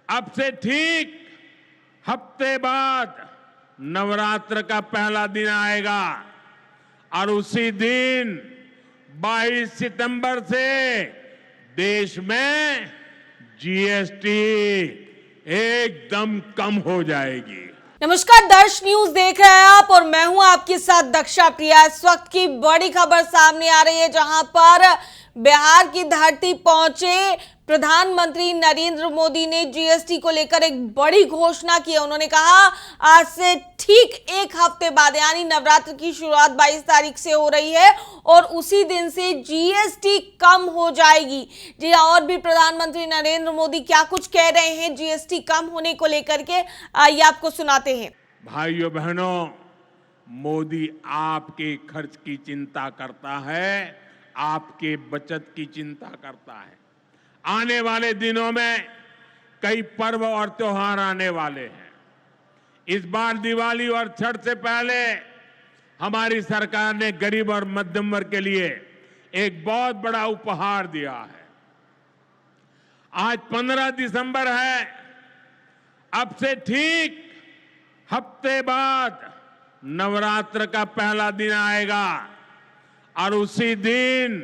अब से ठीक हफ्ते बाद नवरात्र का पहला दिन आएगा और उसी दिन 22 सितंबर से देश में जीएसटी एकदम कम हो जाएगी। नमस्कार, दर्श न्यूज देख रहे हैं आप और मैं हूं आपके साथ दक्षा प्रिया। इस वक्त की बड़ी खबर सामने आ रही है जहां पर बिहार की धरती पहुंचे प्रधानमंत्री नरेंद्र मोदी ने जीएसटी को लेकर एक बड़ी घोषणा की है। उन्होंने कहा आज से ठीक एक हफ्ते बाद यानी नवरात्र की शुरुआत 22 तारीख से हो रही है और उसी दिन से जीएसटी कम हो जाएगी। जी और भी प्रधानमंत्री नरेंद्र मोदी क्या कुछ कह रहे हैं जीएसटी कम होने को लेकर के, आइए आपको सुनाते हैं। भाइयों बहनों, मोदी आपके खर्च की चिंता करता है, आपके बचत की चिंता करता है। आने वाले दिनों में कई पर्व और त्योहार आने वाले हैं। इस बार दिवाली और छठ से पहले हमारी सरकार ने गरीब और मध्यम वर्ग के लिए एक बहुत बड़ा उपहार दिया है। आज 15 दिसंबर है। अब से ठीक हफ्ते बाद नवरात्र का पहला दिन आएगा और उसी दिन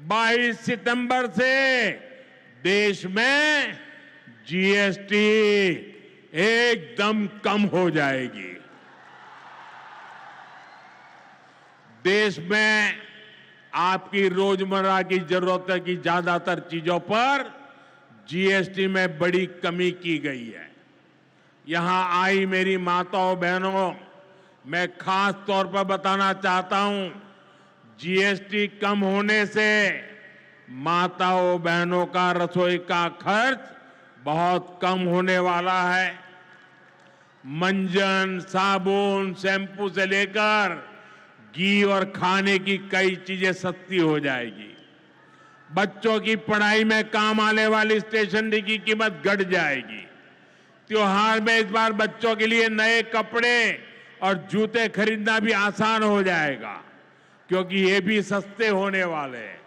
22 सितंबर से देश में जीएसटी एकदम कम हो जाएगी। देश में आपकी रोजमर्रा की जरूरत की ज्यादातर चीजों पर जीएसटी में बड़ी कमी की गई है। यहां आई मेरी माताओं बहनों, मैं खास तौर पर बताना चाहता हूं, जीएसटी कम होने से माताओं बहनों का रसोई का खर्च बहुत कम होने वाला है। मंजन, साबुन, शैम्पू से लेकर घी और खाने की कई चीजें सस्ती हो जाएगी। बच्चों की पढ़ाई में काम आने वाली स्टेशनरी की कीमत घट जाएगी। त्योहार में इस बार बच्चों के लिए नए कपड़े और जूते खरीदना भी आसान हो जाएगा क्योंकि ये भी सस्ते होने वाले हैं।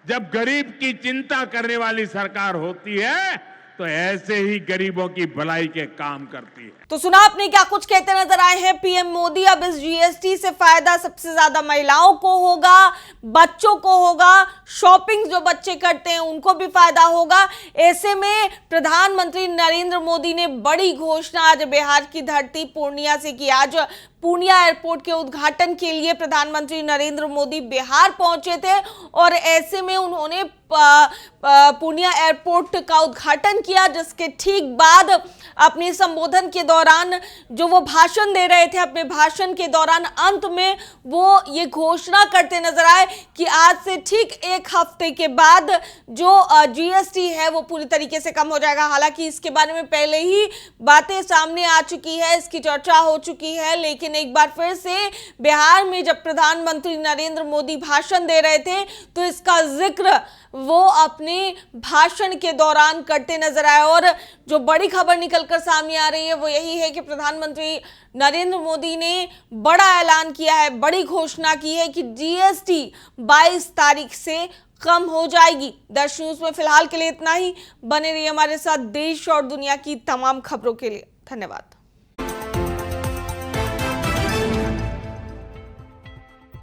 जब गरीब की चिंता करने वाली सरकार होती है तो ऐसे ही गरीबों की भलाई के काम करती है। तो सुना आपने क्या कुछ कहते नजर आए हैं पीएम मोदी। अब इस जीएसटी से फायदा सबसे ज्यादा महिलाओं को होगा, बच्चों को होगा, शॉपिंग जो बच्चे करते हैं उनको भी फायदा होगा। ऐसे में प्रधानमंत्री नरेंद्र मोदी ने बड़ी घोषणा आज बिहार की धरती पूर्णिया से की। आज पूर्णिया एयरपोर्ट के उद्घाटन के लिए प्रधानमंत्री नरेंद्र मोदी बिहार पहुंचे थे और ऐसे में उन्होंने पूर्णिया एयरपोर्ट का उद्घाटन किया, जिसके ठीक बाद अपने संबोधन के दौरान जो वो भाषण दे रहे थे, अपने भाषण के दौरान अंत में वो ये घोषणा करते नजर आए कि आज से ठीक एक हफ्ते के बाद जो जीएसटी है वो पूरी तरीके से कम हो जाएगा। हालांकि इसके बारे में पहले ही बातें सामने आ चुकी है, इसकी चर्चा हो चुकी है, लेकिन एक बार फिर से बिहार में जब प्रधानमंत्री नरेंद्र मोदी भाषण दे रहे थे तो इसका जिक्र वो अपने भाषण के दौरान करते नजर आए। और जो बड़ी खबर निकलकर सामने आ रही है वो यही है कि प्रधानमंत्री नरेंद्र मोदी ने बड़ा ऐलान किया है, बड़ी घोषणा की है कि जीएसटी 22 तारीख से कम हो जाएगी। दर्श न्यूज में फिलहाल के लिए इतना ही। बने रहिए हमारे साथ देश और दुनिया की तमाम खबरों के लिए। धन्यवाद।